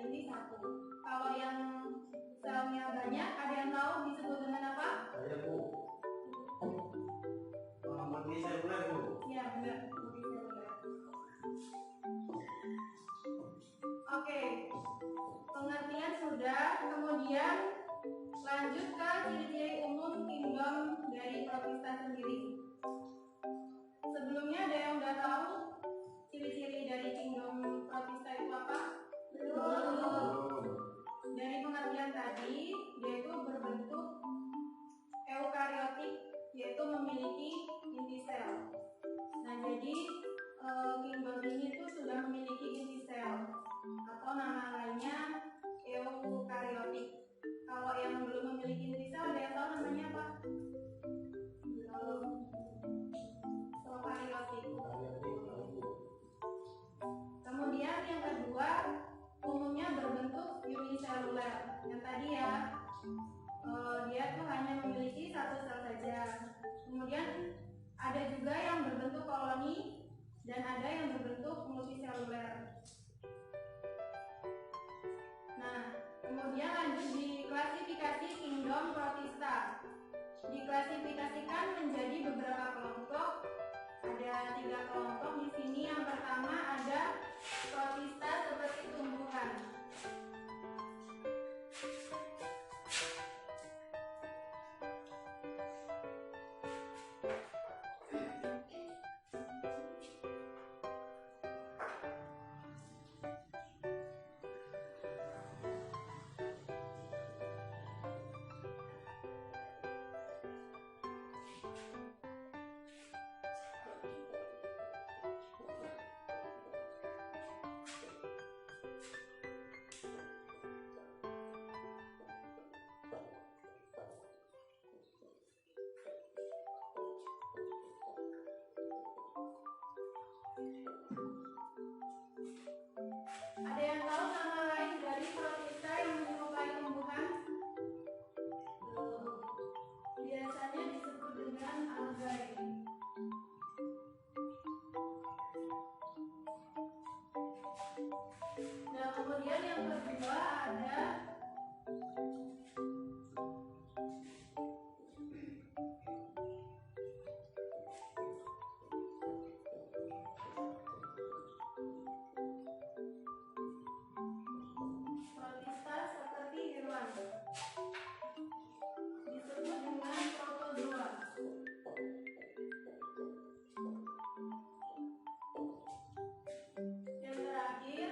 ini satu. Kalau yang selnya banyak, ada yang tahu disebut dengan apa? Ada Bu. Multiseluler Bu. Ya benar, multiseluler. Oke, pengertian sudah. Kemudian lanjut ke ciri-ciri umum kingdom dari protista sendiri. Sebelumnya ada yang udah tahu ciri-ciri dari kingdom protista itu apa? Belum. Dari pengertian tadi, yaitu berbentuk eukariotik, yaitu memiliki inti sel. Nah, jadi kingdom ini tuh sudah memiliki inti sel, atau nama lainnya eukariotik. Kalau yang belum memiliki inti sel, ada yang tahu namanya apa? Prokariotik. Kemudian yang kedua, umumnya berbentuk uniseluler. Yang tadi ya, dia tuh hanya memiliki satu sel saja. Kemudian ada juga yang berbentuk koloni dan ada yang berbentuk multiseluler. Nah, kemudian lanjut di klasifikasi kingdom protista. Diklasifikasikan menjadi beberapa kelompok. Ada 3 kelompok di sini. Yang pertama ada protista seperti tumbuhan. Ada yang tahu nama lain dari protista yang menyerupai tumbuhan? Biasanya disebut dengan algae. Nah, kemudian yang kedua ada protista seperti hewan. Disebut dengan protozoa. Yang terakhir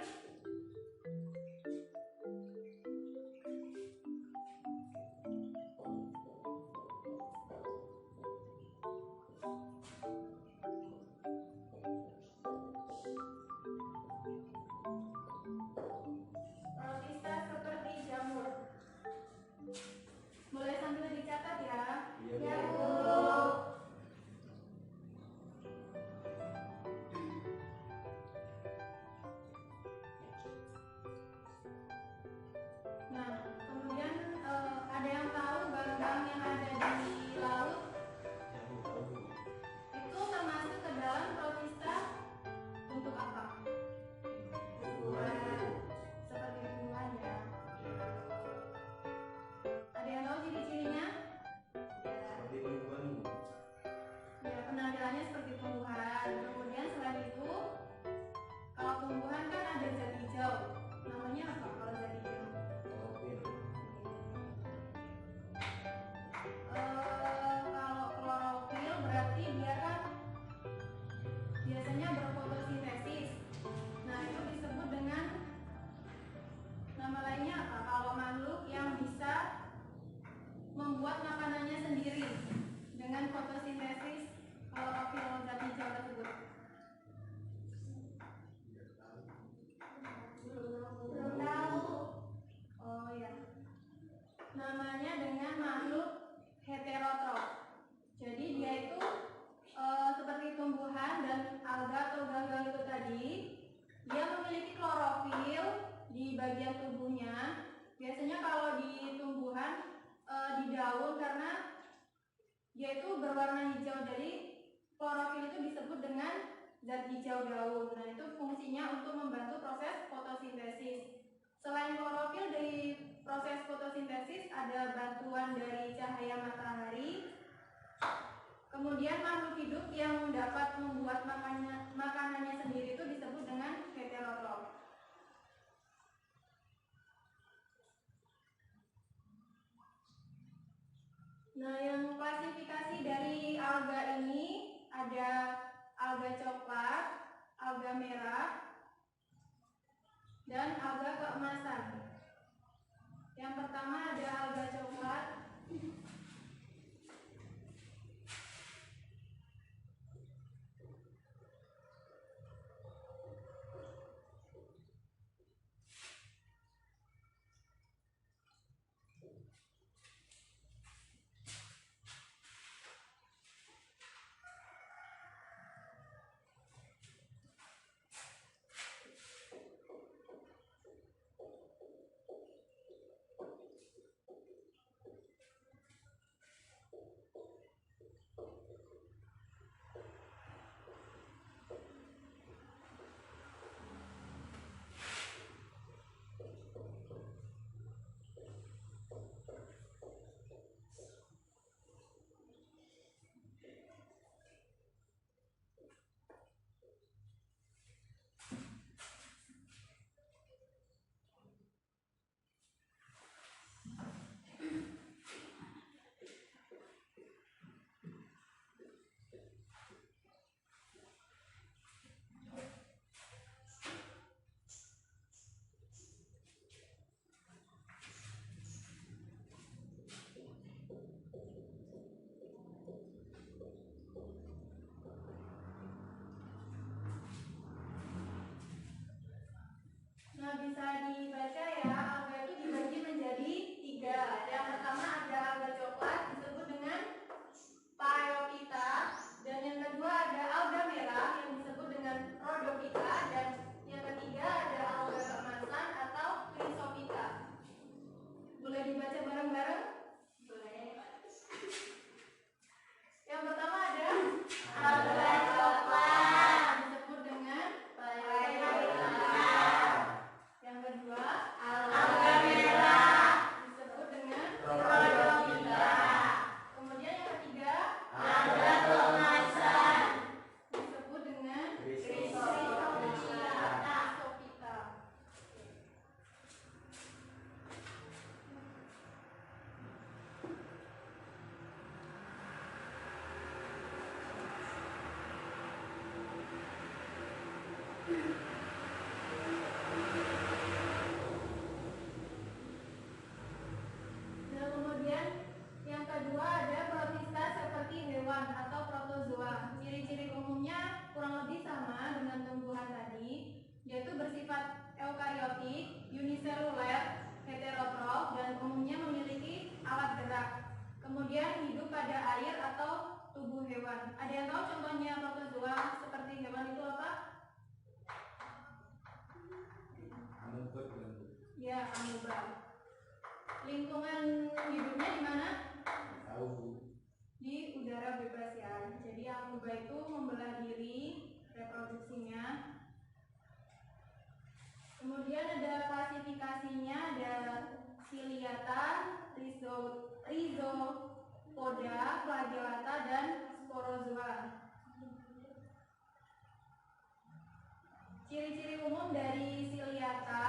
protista seperti jamur. Boleh sambil dicatat ya. Iya, Bu. Bu. Nah, kemudian ada yang tahu ganggang yang ada di laut Ya Bu, tahu Bu. itu termasuk ke dalam protista untuk apa? Tumbuhan. Seperti tumbuhan ya. Ya, Ada yang tahu ciri-cirinya? Ya. seperti tumbuhan Bu. Ya, penampilannya seperti tumbuhan. Kemudian selain itu, kalau tumbuhan kan ada zat hijau. Namanya apa kalau zat hijau? Klorofil. Kalau klorofil berarti dia kan biasanya berfotosintesis. Nah, itu disebut dengan nama lainnya apa? Kalau makhluk yang bisa membuat makanannya sendiri dengan fotosintesis klorofil zat hijau tersebut. Belum tahu. Oh ya. Namanya dengan makhluk heterotrof. Jadi dia itu seperti tumbuhan dan alga atau ganggang itu tadi. Dia memiliki klorofil di bagian tubuhnya. Biasanya kalau di tumbuhan di daun, karena dia itu berwarna hijau, jadi klorofil itu disebut dengan zat hijau daun. Nah, itu fungsinya untuk membantu proses fotosintesis. Selain proses fotosintesis ada bantuan dari cahaya matahari. Kemudian makhluk hidup yang dapat membuat makanannya sendiri itu disebut dengan heterotrof. Nah, yang klasifikasi dari alga ini ada alga coklat, alga merah, dan alga keemasan. Yang pertama ada alga coklat. Nah, bisa dibaca ya, alga itu dibagi menjadi 3. Yang pertama ada alga coklat disebut dengan Phaeophyta, dan yang kedua ada alga merah yang disebut dengan Rhodophyta, dan yang ketiga ada alga keemasan atau Chrysophyta. Boleh dibaca bareng-bareng? Boleh. Yang pertama ada alga coklat disebut dengan Phaeophyta. Yang kedua, alga merah disebut dengan Rhodophyta. Kemudian yang ketiga, alga keemasan disebut dengan Chrysophyta. Nah, kemudian yang kedua ada protista seperti hewan atau protozoa. Ciri-ciri umumnya kurang lebih sama dengan tumbuhan tadi, yaitu bersifat eukariotik, uniseluler, heterotrof, dan umumnya memiliki alat gerak. Kemudian hidup pada air atau tubuh hewan. Ada yang tahu contohnya protozoa seperti hewan itu apa? Amuba. Ya, amuba. Lingkungan hidupnya di mana? Tahu Bu. Di udara bebas ya. Jadi amuba itu membelah diri reproduksinya. Kemudian ada klasifikasinya, ada Ciliata, Rhizopoda, Flagellata, dan Sporozoa. Ciri-ciri umum dari Ciliata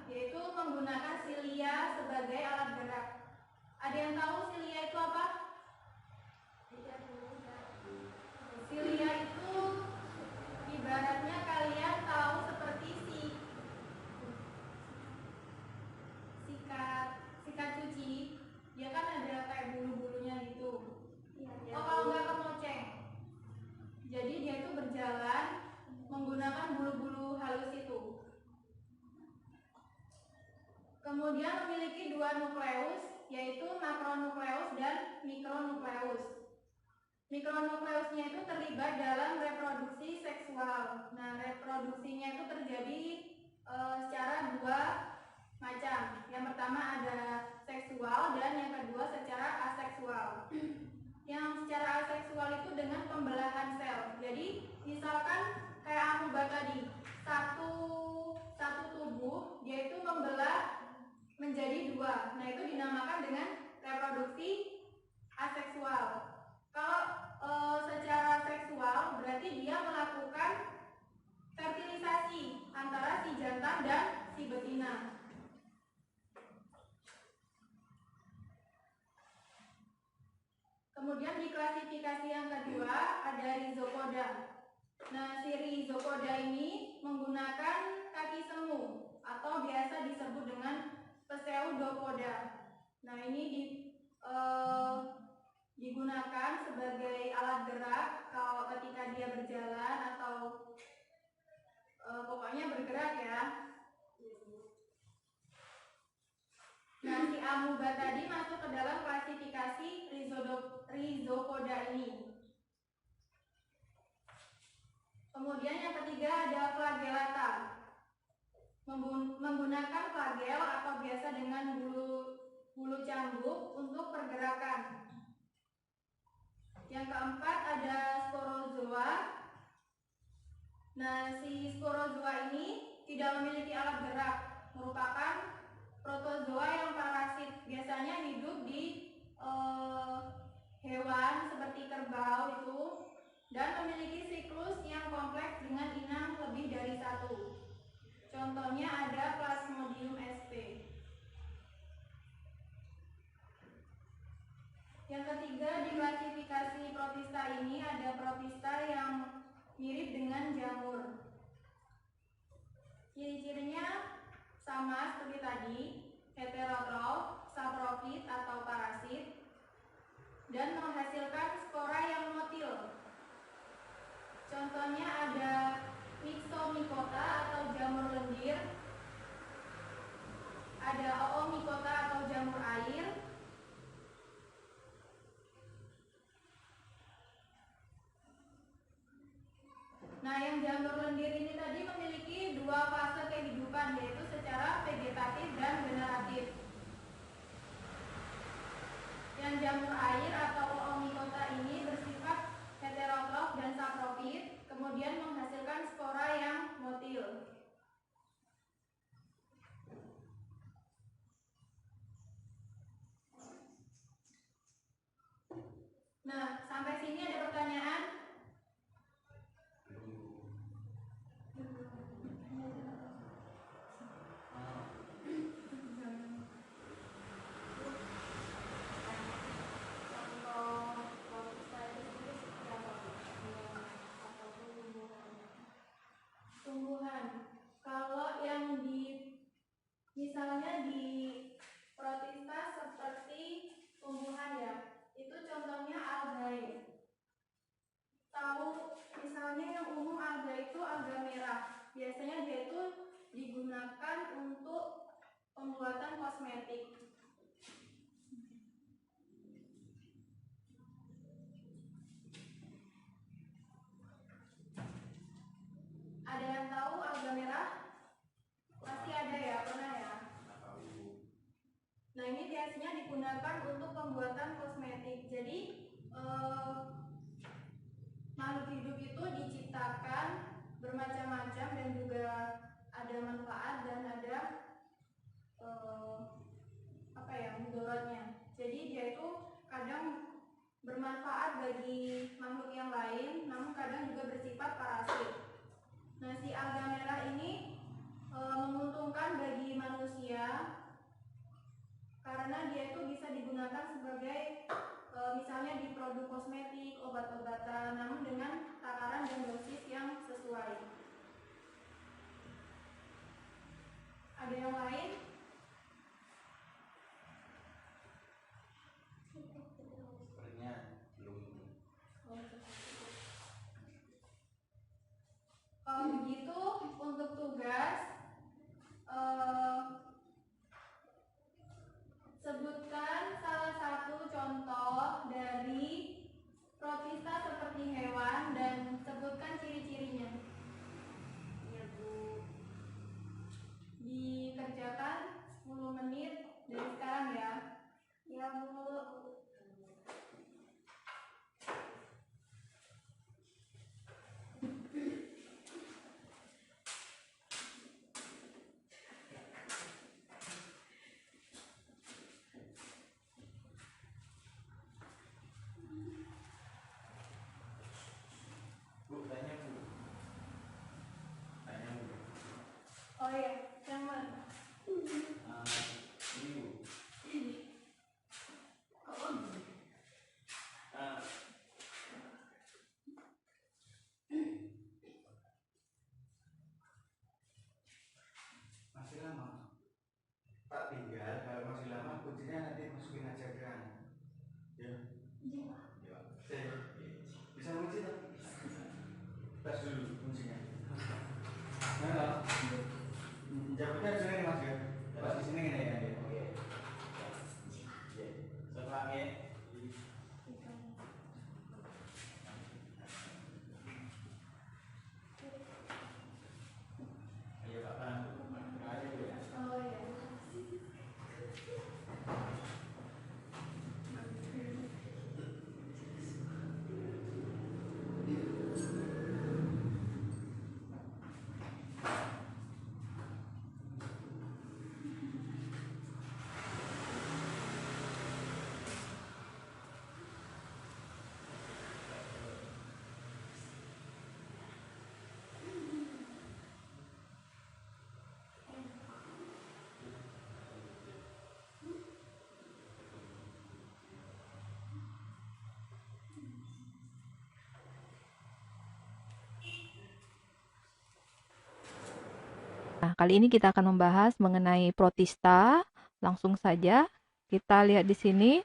yaitu menggunakan silia sebagai alat gerak. Ada yang tahu silia itu apa? Silia itu ibaratnya kalian tahu seperti sikat cuci, dia kan ada kayak bulu-bulunya gitu. Oh, kalau nggak kemoceng. Jadi dia itu berjalan menggunakan bulu-bulu halus itu. Kemudian memiliki 2 nukleus, yaitu makronukleus dan mikronukleus. Mikronukleusnya itu terlibat dalam reproduksi seksual. Nah, reproduksinya itu terjadi secara 2 macam. Yang pertama ada seksual dan yang kedua secara aseksual. Yang secara aseksual itu dengan pembelahan sel. Jadi misalkan kayak amuba tadi, satu tubuh dia itu menjadi dua. Nah, itu dinamakan dengan reproduksi aseksual. Kalau secara seksual berarti dia melakukan fertilisasi antara si jantan dan si betina. Kemudian di klasifikasi yang kedua ada rhizopoda. Nah, si rhizopoda ini menggunakan kaki semu atau biasa disebut dengan pseudopoda. Nah, ini digunakan sebagai alat gerak kalau ketika dia berjalan atau pokoknya bergerak ya. Nah, si amuba tadi masuk ke dalam klasifikasi rhizopoda ini. Kemudian yang ketiga ada flagellata. Menggunakan flagel atau biasa dengan bulu cambuk untuk pergerakan. Yang keempat ada sporozoa. Nah, si sporozoa ini tidak memiliki alat gerak, merupakan protozoa yang parasit. Biasanya hidup di hewan seperti kerbau itu dan memiliki siklus yang kompleks dengan inang lebih dari satu. Contohnya ada Plasmodium sp. Yang ketiga di klasifikasi protista ini ada protista yang mirip dengan jamur. Ciri-cirinya sama seperti tadi, heterotrof, saprofit atau parasit, dan menghasilkan spora yang motil. Contohnya ada Myxomycota atau jamur lendir, ada Oomycota atau jamur air, nah, yang jamur lendir ini tadi memiliki dua fase kehidupan, yaitu secara vegetatif dan generatif. Yang jamur air atau Oomycota ini bersifat heterotrof dan saprofit, kemudian menghasilkan spora yang motil. Nah, sampai sini ada pertanyaan? Tumbuhan. Kalau yang misalnya di protista seperti tumbuhan ya, itu contohnya algae. Tahu misalnya yang umum alga itu alga merah. Biasanya dia itu digunakan untuk pembuatan kosmetik. Ada yang tahu alga merah? Pasti ada ya, pernah ya? Nah, ini biasanya digunakan untuk pembuatan kosmetik. Jadi makhluk hidup itu diciptakan bermacam-macam dan juga ada manfaat dan ada mudaratnya. Jadi dia itu kadang bermanfaat bagi makhluk yang lain, namun kadang juga bersifat parasit. Nah, si alga merah ini menguntungkan bagi manusia karena dia itu bisa digunakan sebagai misalnya di produk kosmetik, obat-obatan, namun dengan takaran dan dosis yang sesuai. Ada yang lain? Kalau begitu untuk tugas sebutkan salah satu contoh dari protista seperti hewan dan sebutkan ciri-cirinya. Ya, Bu. Dikerjakan 10 menit dari sekarang ya. Ya, Bu. Bisa mengunci tak? Tes dulu kuncinya. Nah, jawabnya di sini mas ya. Pas di sini ini ya. Oke. Setelahnya. Ayo Pak. Ayo ya. Oh ya. Nah, kali ini kita akan membahas mengenai protista. Langsung saja kita lihat di sini.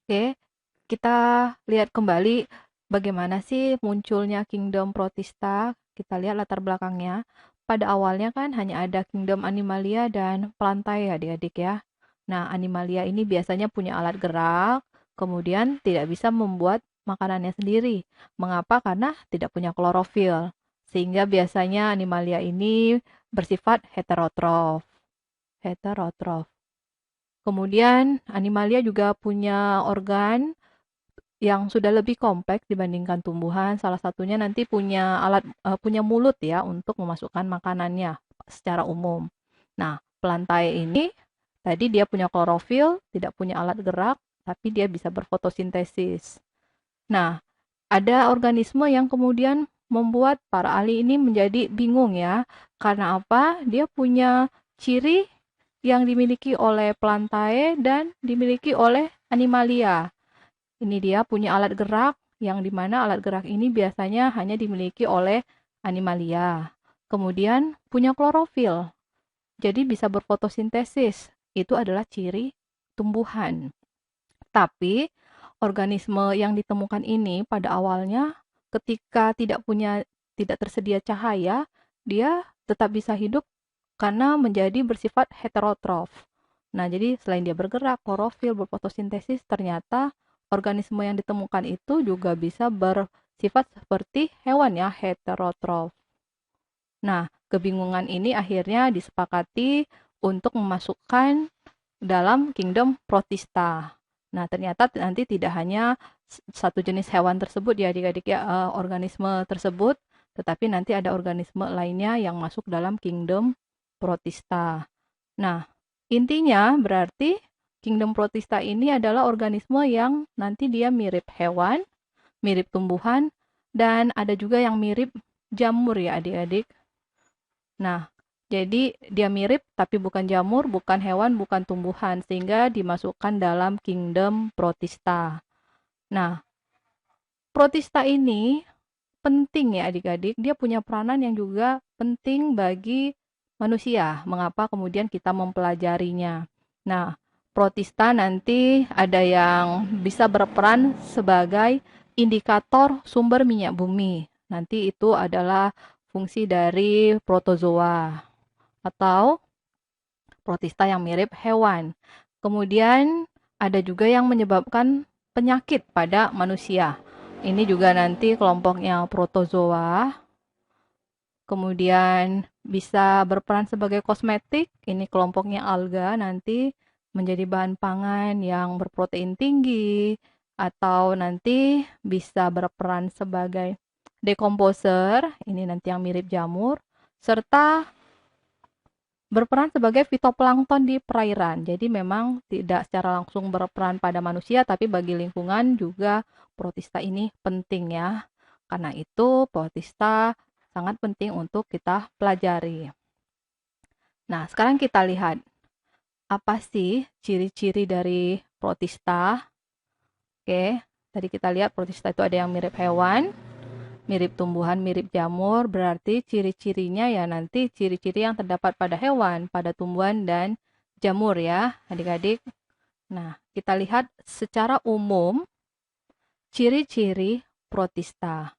Oke, kita lihat kembali bagaimana sih munculnya Kingdom Protista. Kita lihat latar belakangnya. Pada awalnya kan hanya ada Kingdom Animalia dan Plantae adik-adik ya. Nah, Animalia ini biasanya punya alat gerak, kemudian tidak bisa membuat makanannya sendiri. Mengapa? Karena tidak punya klorofil. Sehingga biasanya Animalia ini bersifat heterotrof. Heterotrof. Kemudian Animalia juga punya organ yang sudah lebih kompleks dibandingkan tumbuhan. Salah satunya nanti punya punya mulut ya untuk memasukkan makanannya secara umum. Nah, Plantae ini tadi dia punya klorofil, tidak punya alat gerak, tapi dia bisa berfotosintesis. Nah, ada organisme yang kemudian membuat para ahli ini menjadi bingung ya. Karena apa? Dia punya ciri yang dimiliki oleh Plantae dan dimiliki oleh Animalia. Ini dia punya alat gerak yang dimana alat gerak ini biasanya hanya dimiliki oleh Animalia. Kemudian punya klorofil, jadi bisa berfotosintesis. Itu adalah ciri tumbuhan. Tapi organisme yang ditemukan ini pada awalnya ketika tidak tersedia cahaya, dia tetap bisa hidup karena menjadi bersifat heterotrof. Nah, jadi selain dia bergerak, klorofil, berfotosintesis, ternyata organisme yang ditemukan itu juga bisa bersifat seperti hewan ya, heterotrof. Nah, kebingungan ini akhirnya disepakati untuk memasukkan dalam Kingdom Protista. Nah, ternyata nanti tidak hanya satu jenis hewan tersebut ya adik-adik ya, organisme tersebut, tetapi nanti ada organisme lainnya yang masuk dalam Kingdom Protista. Nah, intinya berarti Kingdom Protista ini adalah organisme yang nanti dia mirip hewan, mirip tumbuhan, dan ada juga yang mirip jamur ya adik-adik. Nah, jadi dia mirip tapi bukan jamur, bukan hewan, bukan tumbuhan, sehingga dimasukkan dalam Kingdom Protista. Nah, Protista ini penting ya adik-adik, dia punya peranan yang juga penting bagi manusia. Mengapa kemudian kita mempelajarinya? Nah, Protista nanti ada yang bisa berperan sebagai indikator sumber minyak bumi. Nanti itu adalah fungsi dari protozoa atau protista yang mirip hewan. Kemudian ada juga yang menyebabkan penyakit pada manusia. Ini juga nanti kelompoknya protozoa. Kemudian bisa berperan sebagai kosmetik. Ini kelompoknya alga nanti menjadi bahan pangan yang berprotein tinggi atau nanti bisa berperan sebagai decomposer. Ini nanti yang mirip jamur serta berperan sebagai fitoplankton di perairan. Jadi memang tidak secara langsung berperan pada manusia, tapi bagi lingkungan juga protista ini penting ya. Karena itu protista sangat penting untuk kita pelajari. Nah, sekarang kita lihat apa sih ciri-ciri dari protista. Oke, tadi kita lihat protista itu ada yang mirip hewan, mirip tumbuhan, mirip jamur, berarti ciri-cirinya ya nanti ciri-ciri yang terdapat pada hewan, pada tumbuhan dan jamur ya, adik-adik. Nah, kita lihat secara umum ciri-ciri protista.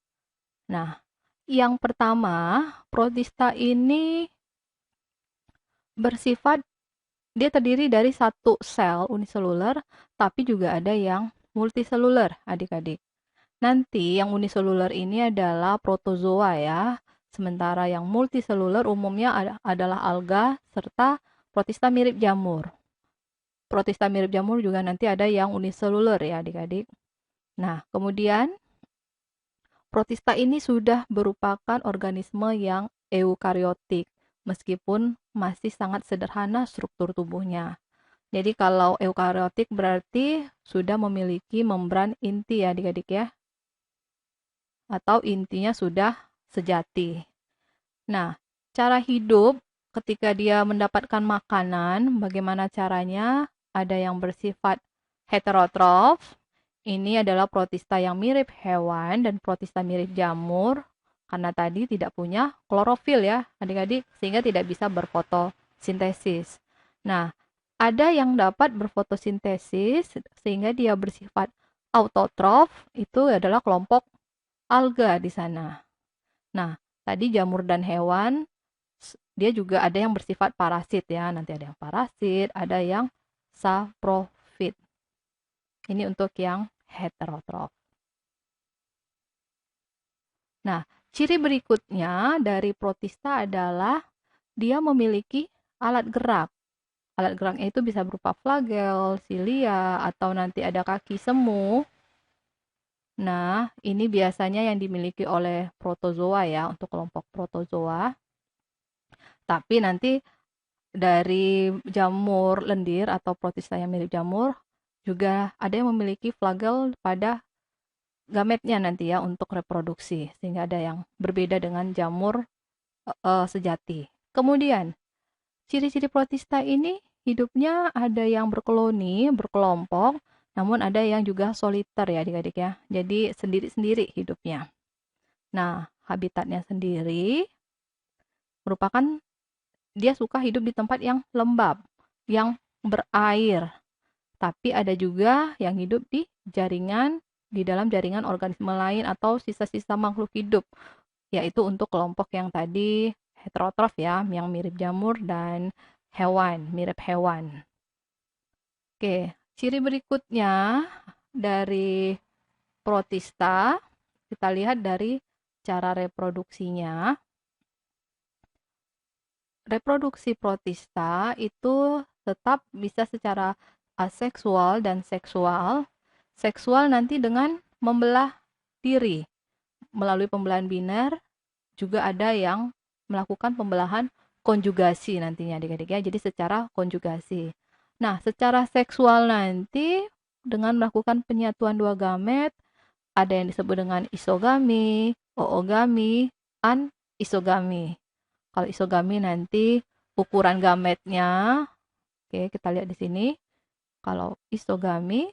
Nah, yang pertama, protista ini bersifat, dia terdiri dari satu sel uniseluler, tapi juga ada yang multiseluler, adik-adik. Nanti yang uniseluler ini adalah protozoa ya, sementara yang multiseluler umumnya adalah alga serta protista mirip jamur. Protista mirip jamur juga nanti ada yang uniseluler ya adik-adik. Nah, kemudian protista ini sudah merupakan organisme yang eukariotik, meskipun masih sangat sederhana struktur tubuhnya. Jadi kalau eukariotik berarti sudah memiliki membran inti ya adik-adik ya. Atau intinya sudah sejati. Nah, cara hidup ketika dia mendapatkan makanan, bagaimana caranya? Ada yang bersifat heterotrof. Ini adalah protista yang mirip hewan dan protista mirip jamur. Karena tadi tidak punya klorofil ya, adik-adik, sehingga tidak bisa berfotosintesis. Nah, ada yang dapat berfotosintesis sehingga dia bersifat autotrof, itu adalah kelompok alga di sana. Nah, tadi jamur dan hewan, dia juga ada yang bersifat parasit ya. Nanti ada yang parasit, ada yang saprofit. Ini untuk yang heterotrof. Nah, ciri berikutnya dari protista adalah dia memiliki alat gerak. Alat geraknya itu bisa berupa flagel, silia, atau nanti ada kaki semu. Nah, ini biasanya yang dimiliki oleh protozoa ya, untuk kelompok protozoa. Tapi nanti dari jamur lendir atau protista yang mirip jamur, juga ada yang memiliki flagel pada gametnya nanti ya untuk reproduksi, sehingga ada yang berbeda dengan jamur sejati. Kemudian, ciri-ciri protista ini hidupnya ada yang berkoloni, berkelompok, namun ada yang juga soliter ya adik-adik ya. Jadi sendiri-sendiri hidupnya. Nah, habitatnya sendiri merupakan dia suka hidup di tempat yang lembab, yang berair. Tapi ada juga yang hidup di dalam jaringan organisme lain atau sisa-sisa makhluk hidup, yaitu untuk kelompok yang tadi heterotrof ya, yang mirip jamur dan hewan, mirip hewan. Oke, ciri berikutnya dari protista, kita lihat dari cara reproduksinya. Reproduksi protista itu tetap bisa secara aseksual dan seksual. Seksual nanti dengan membelah diri. Melalui pembelahan biner, juga ada yang melakukan pembelahan konjugasi nantinya adik-adik ya. Jadi secara konjugasi. Nah, secara seksual nanti dengan melakukan penyatuan dua gamet, ada yang disebut dengan isogami, oogami, anisogami. Kalau isogami nanti ukuran gametnya, oke kita lihat di sini. Kalau isogami,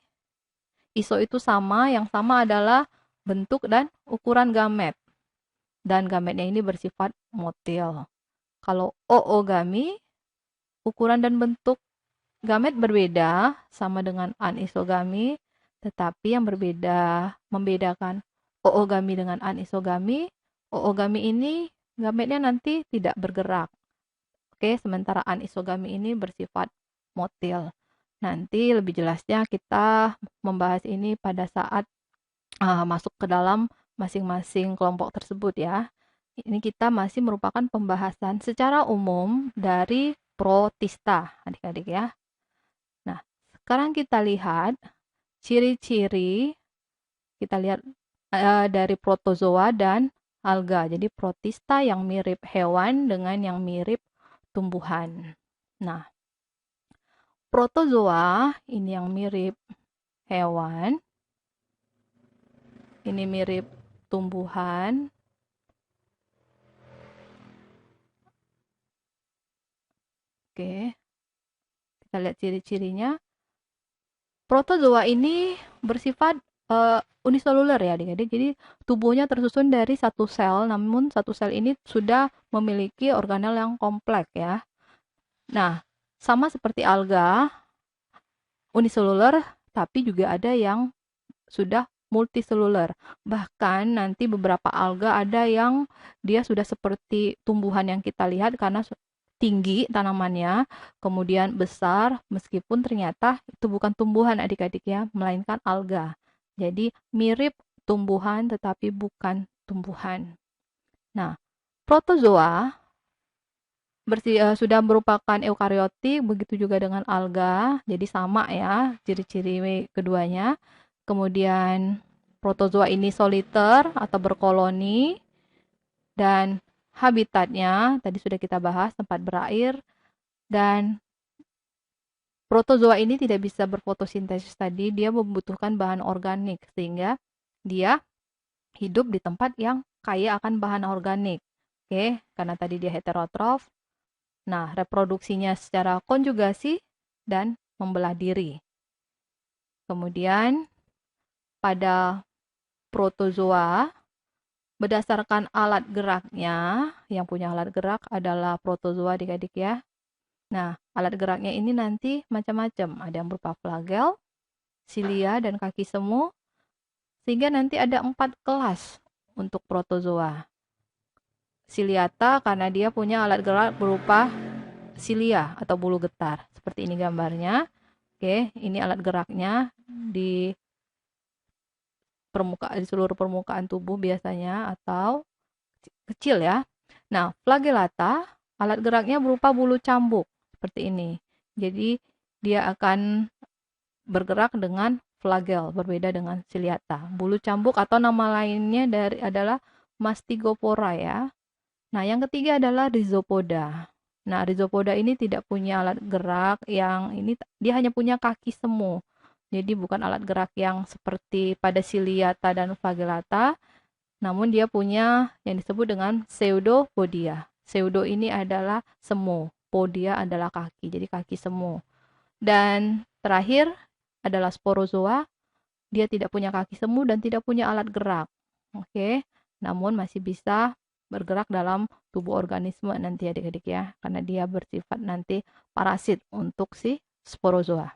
iso itu sama, yang sama adalah bentuk dan ukuran gamet. Dan gametnya ini bersifat motil. Kalau oogami, ukuran dan bentuk gamet berbeda, sama dengan anisogami, tetapi yang membedakan oogami dengan anisogami, oogami ini gametnya nanti tidak bergerak. Oke, sementara anisogami ini bersifat motil. Nanti lebih jelasnya kita membahas ini pada saat masuk ke dalam masing-masing kelompok tersebut ya. Ini kita masih merupakan pembahasan secara umum dari protista, adik-adik ya. Nah, sekarang kita lihat ciri-ciri, kita lihat dari protozoa dan alga. Jadi protista yang mirip hewan dengan yang mirip tumbuhan. Nah, protozoa ini yang mirip hewan, ini mirip tumbuhan. Oke, kita lihat ciri-cirinya. Protozoa ini bersifat uniseluler ya adik-adik. Jadi tubuhnya tersusun dari satu sel, namun satu sel ini sudah memiliki organel yang kompleks ya. Nah, sama seperti alga, uniseluler, tapi juga ada yang sudah multiseluler. Bahkan nanti beberapa alga ada yang dia sudah seperti tumbuhan yang kita lihat karena tinggi tanamannya, kemudian besar, meskipun ternyata itu bukan tumbuhan adik-adik ya, melainkan alga. Jadi mirip tumbuhan tetapi bukan tumbuhan. Nah, protozoa sudah merupakan eukariotik, begitu juga dengan alga, jadi sama ya ciri-ciri keduanya. Kemudian protozoa ini soliter atau berkoloni, dan habitatnya tadi sudah kita bahas, tempat berair, dan protozoa ini tidak bisa berfotosintesis tadi, dia membutuhkan bahan organik sehingga dia hidup di tempat yang kaya akan bahan organik. Oke, karena tadi dia heterotrof. Nah, reproduksinya secara konjugasi dan membelah diri. Kemudian pada protozoa, berdasarkan alat geraknya, yang punya alat gerak adalah protozoa adik-adik ya. Nah, alat geraknya ini nanti macam-macam. Ada yang berupa flagel, silia, dan kaki semu. Sehingga nanti ada 4 kelas untuk protozoa. Ciliata karena dia punya alat gerak berupa silia atau bulu getar. Seperti ini gambarnya. Oke, ini alat geraknya di seluruh permukaan tubuh biasanya atau kecil ya. Nah, flagellata alat geraknya berupa bulu cambuk seperti ini. Jadi dia akan bergerak dengan flagel, berbeda dengan ciliata. Bulu cambuk atau nama lainnya adalah mastigopora ya. Nah, yang ketiga adalah rhizopoda. Nah, rhizopoda ini tidak punya alat gerak, yang ini dia hanya punya kaki semu. Jadi bukan alat gerak yang seperti pada ciliata dan flagellata, namun dia punya yang disebut dengan pseudopodia. Pseudo ini adalah semu, podia adalah kaki, jadi kaki semu. Dan terakhir adalah sporozoa, dia tidak punya kaki semu dan tidak punya alat gerak. Oke, namun masih bisa bergerak dalam tubuh organisme nanti adik-adik ya, karena dia bersifat nanti parasit untuk si sporozoa.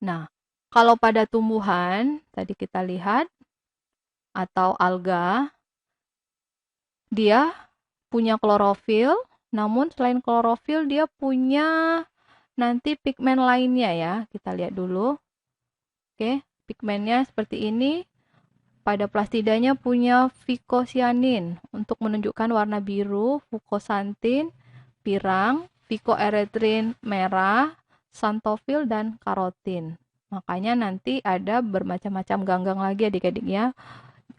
Nah, kalau pada tumbuhan, tadi kita lihat, atau alga, dia punya klorofil, namun selain klorofil dia punya nanti pigmen lainnya ya. Kita lihat dulu. Oke, pigmennya seperti ini. Pada plastidanya punya vicocyanin untuk menunjukkan warna biru, fucoxanthin, pirang, phycoerythrin merah, xanthofil, dan karotin. Makanya nanti ada bermacam-macam ganggang lagi adik-adik ya.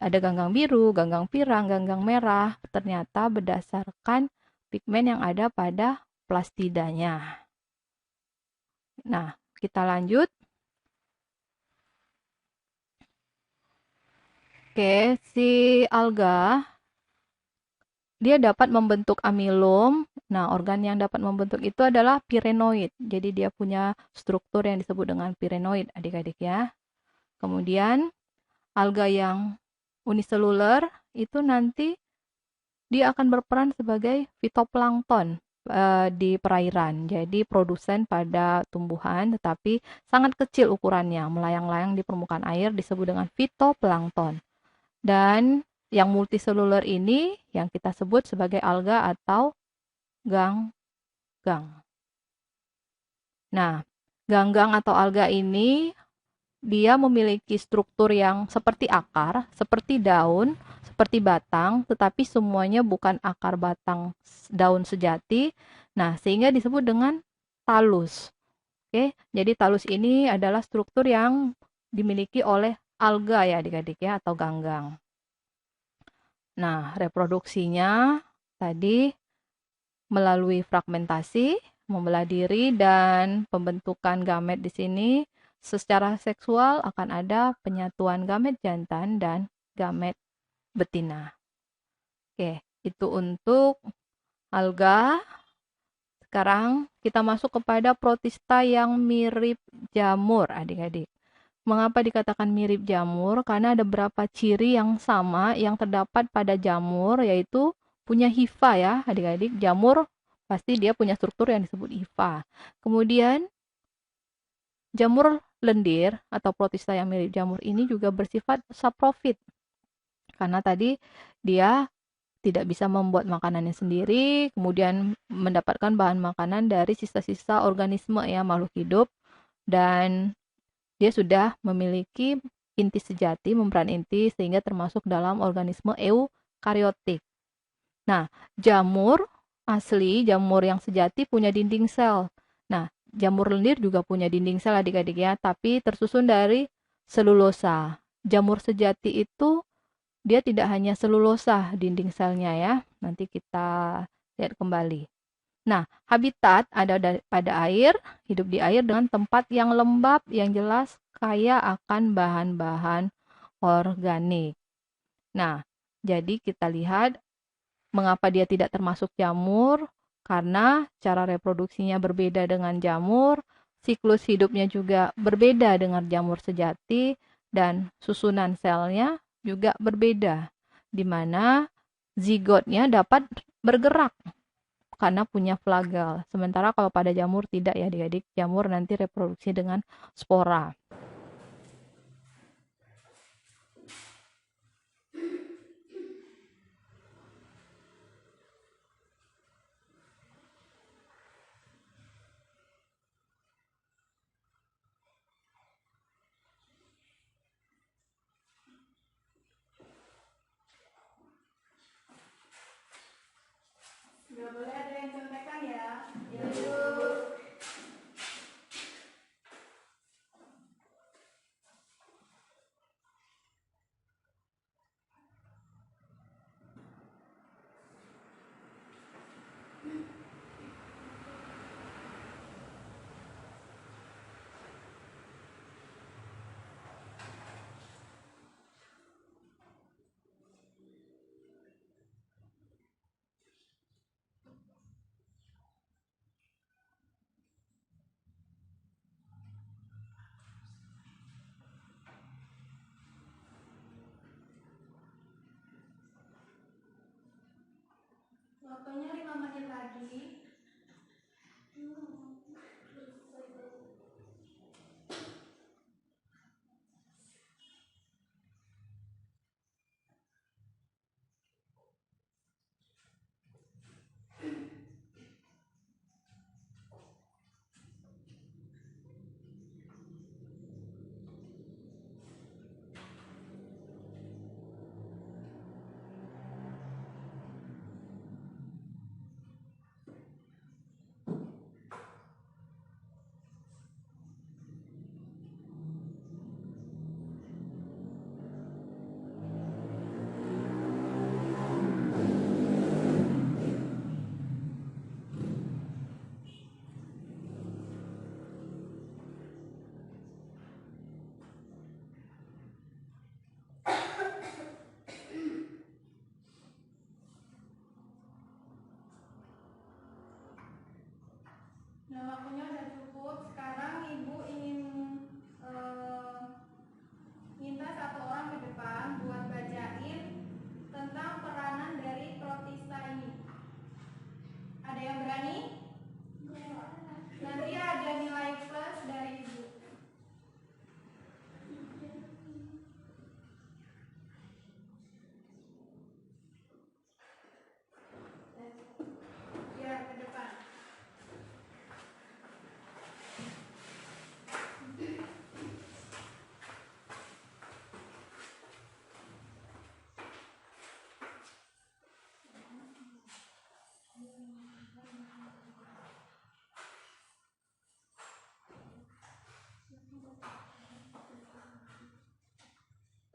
Ada ganggang biru, ganggang pirang, ganggang merah. Ternyata berdasarkan pigmen yang ada pada plastidanya. Nah, kita lanjut. Oke, si alga dia dapat membentuk amilum. Nah, organ yang dapat membentuk itu adalah pirenoid. Jadi dia punya struktur yang disebut dengan pirenoid, adik-adik ya. Kemudian alga yang uniseluler itu nanti dia akan berperan sebagai fitoplankton di perairan. Jadi produsen pada tumbuhan tetapi sangat kecil ukurannya, melayang-layang di permukaan air disebut dengan fitoplankton. Dan yang multiseluler ini yang kita sebut sebagai alga atau ganggang. Nah, ganggang atau alga ini dia memiliki struktur yang seperti akar, seperti daun, seperti batang, tetapi semuanya bukan akar batang daun sejati. Nah, sehingga disebut dengan talus. Oke, jadi talus ini adalah struktur yang dimiliki oleh alga ya adik-adik ya, atau ganggang. Nah, reproduksinya tadi melalui fragmentasi, membelah diri, dan pembentukan gamet di sini. Secara seksual akan ada penyatuan gamet jantan dan gamet betina. Oke, itu untuk alga. Sekarang kita masuk kepada protista yang mirip jamur, adik-adik. Mengapa dikatakan mirip jamur? Karena ada beberapa ciri yang sama yang terdapat pada jamur, yaitu punya hifa ya, adik-adik. Jamur pasti dia punya struktur yang disebut hifa. Kemudian Jamur lendir atau protista yang mirip jamur ini juga bersifat saprofit. Karena tadi dia tidak bisa membuat makanannya sendiri, kemudian mendapatkan bahan makanan dari sisa-sisa organisme ya makhluk hidup, dan dia sudah memiliki inti sejati, membran inti, sehingga termasuk dalam organisme eukariotik. Nah, jamur asli, jamur yang sejati punya dinding sel. Nah, jamur lendir juga punya dinding sel adik-adik ya, tapi tersusun dari selulosa. Jamur sejati itu dia tidak hanya selulosa dinding selnya ya. Nanti kita lihat kembali. Nah, habitat ada pada air, hidup di air dengan tempat yang lembab, yang jelas kaya akan bahan-bahan organik. Nah, jadi kita lihat mengapa dia tidak termasuk jamur, karena cara reproduksinya berbeda dengan jamur, siklus hidupnya juga berbeda dengan jamur sejati, dan susunan selnya juga berbeda, di mana zigotnya dapat bergerak karena punya flagel. Sementara kalau pada jamur tidak ya adik-adik, jamur nanti reproduksi dengan spora. Nggak boleh ada yang contekan ya. Yuk. Waktunya 5 menit lagi. Nah, waktunya udah cukup. Sekarang Ibu ingin minta satu orang ke depan buat bacain tentang peranan dari protista ini. Ada yang berani? Nanti ada nilai plus dari Ibu. Ya, ke depan.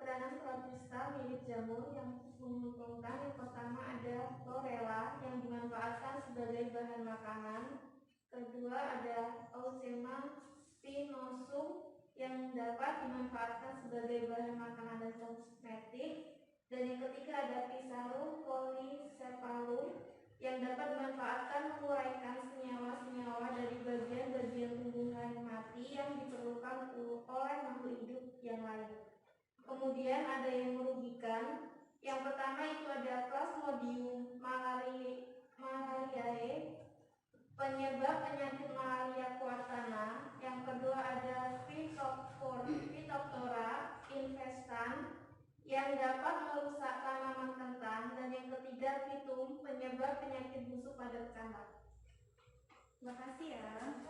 Peranan protista mirip jamur yang menguntungkan. Yang pertama ada chlorella yang dimanfaatkan sebagai bahan makanan. Kedua ada Eusema spinosum yang dapat dimanfaatkan sebagai bahan makanan dan kosmetik. Dan yang ketiga ada Physarum polycephalum yang dapat dimanfaatkan menguraikan senyawa-senyawa dari bagian-bagian tumbuhan mati yang diperlukan oleh makhluk hidup yang lain. Kemudian ada yang merugikan. Yang pertama itu ada Plasmodium malariae, penyebab penyakit malaria kuartana. Yang kedua ada parasitum penyebab penyakit busuk pada peternak. Terima kasih ya.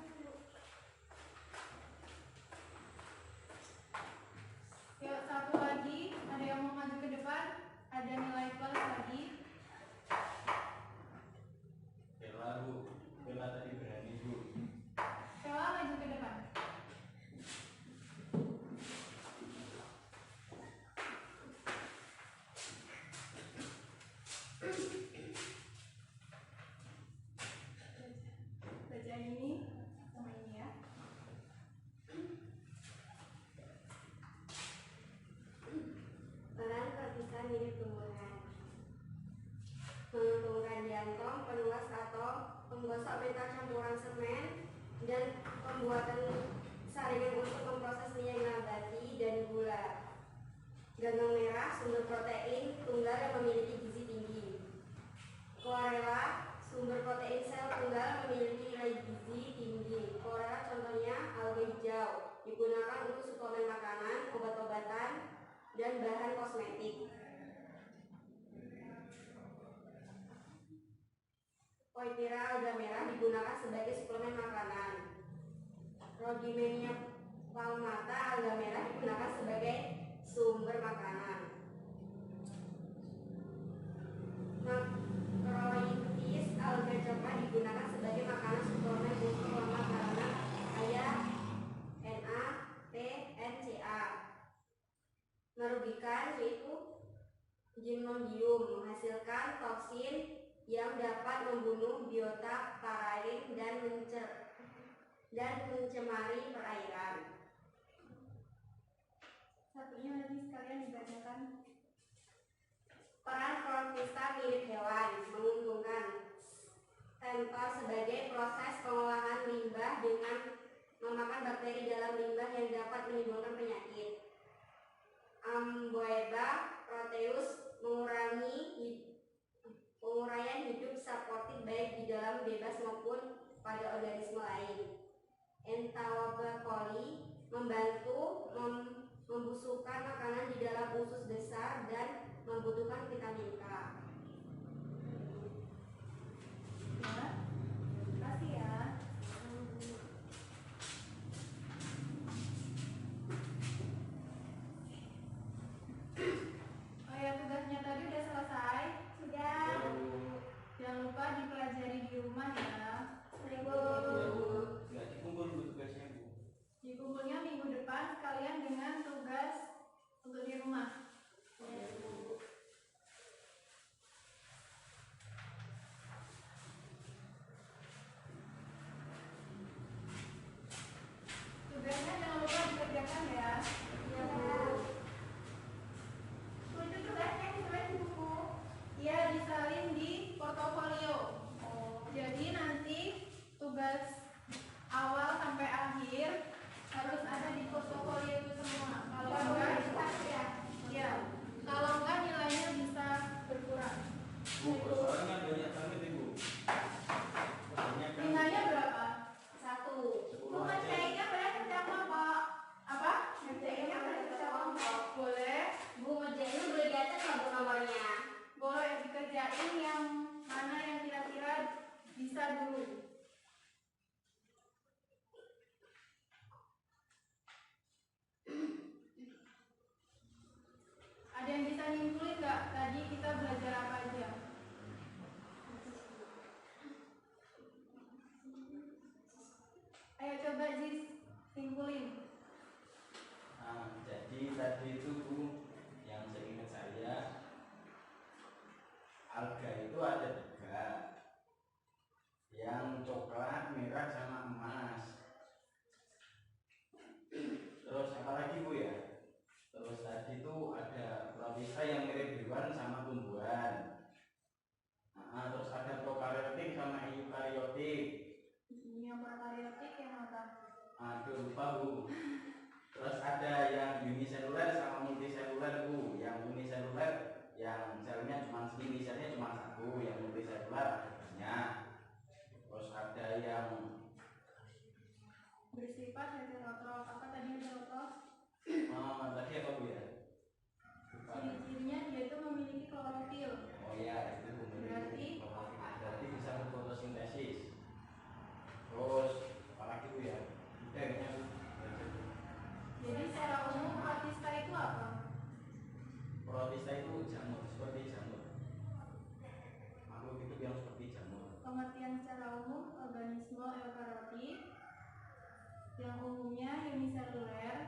Yuk, satu lagi, ada yang mau maju ke depan? Ada nilai plus lagi. Bella bu, Bella tadi berani bu. Coba maju ke depan. Baca ini sama ini ya. Peran protista mirip tumbuhan. Tumbuhan jantong, penuas atau penggosok metal campuran semen, dan pembuatan saringan untuk memproses minyak nabati dan gula. Ganggang merah, sumber protein tunggal yang memiliki gizi tinggi. Chlorella, sumber protein sel tunggal memiliki nilai gizi tinggi. Chlorella contohnya alga hijau, digunakan untuk suplemen makanan, obat-obatan, dan bahan kosmetik. Oitira alga merah digunakan sebagai suplemen makanan. Rhodymenia palmata alga merah digunakan sebagai sumber makanan. Macrolithis alga coklat digunakan sebagai makanan suplemen untuk lemak karena kaya Na, P, NCA. Merugikan yaitu gymnodium menghasilkan toksin yang dapat membunuh biota parain dan mencemari perairan. Satunya nanti sekalian dibacakan. Peran protista mirip hewan, menguntungkan. Tempel sebagai proses pengolahan limbah dengan memakan bakteri dalam limbah yang dapat menimbulkan penyakit. Amoeba proteus penguraian hidup suportif baik di dalam bebas maupun pada organisme lain. Entaoba coli membantu membusukkan makanan di dalam usus besar dan membutuhkan vitamin K. Ya. Terima kasih ya. Oh ya, tugasnya tadi udah selesai. Sudah. Jangan lupa dipelajari di rumah ya. Nggak dikumpul bu tugasnya bu. Dikumpulnya minggu depan sekalian dengan tugas untuk di rumah. Tugasnya jangan lupa dikerjakan ya. Itu tugasnya ditulis di buku. Iya, disalin di portofolio. Jadi nanti tugas awal sampai akhir harus ada di portofolio itu semua. Kalau enggak, ya. Kalau enggak nilainya bisa berkurang. Bu, persoalannya banyak banget ibu. Banyak kan? Nilainya berapa? 1. Bu, ngerjainnya boleh kerja kelompok. Apa? Ngerjainnya boleh kerja kelompok. Boleh. Bu, ngerjainnya boleh diatur nggak bu nomornya? Boleh dikerjain yang mana yang kira-kira bisa dulu. Ada yang bisa nyimpulin nggak tadi kita belajar apa aja? Ayo coba Jis, simpulin. Nah, jadi tadi itu bu, yang seingat saya alga itu ada 3, yang coklat, merah, sama emas. Terus apa lagi bu ya? Terus tadi itu ada protista yang mirip hewan sama tumbuhan. Nah, terus ada prokaryotik sama eukaryotik. Yang prokaryotik yang apa? Aduh lupa bu. Terus ada yang uniseluler sama multiseluler bu. Yang uniseluler yang selnya cuma segini, selnya cuma 1. Yang multiseluler ada banyak. Terus ada yang Bersifat heterotrof. Apa tadi heterotrof? tadi apa bu ya? Lupa. Ciri-cirinya dia itu memiliki klorofil. Oh ya itu bu. yang umumnya uniseluler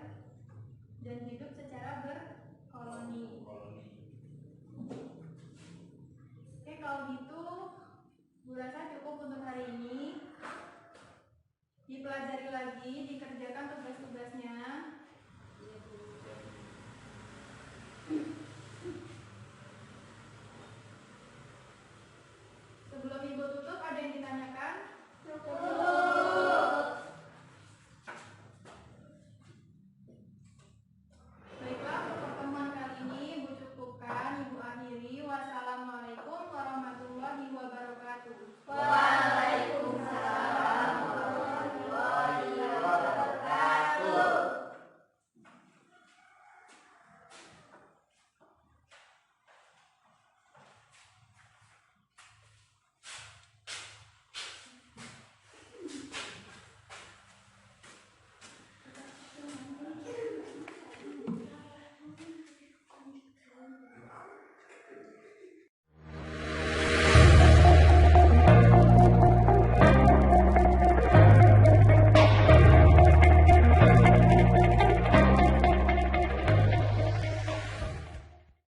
dan hidup secara berkoloni. Oke, kalau gitu Bu rasa cukup untuk hari ini. Dipelajari lagi, dikerjakan tugas-tugasnya.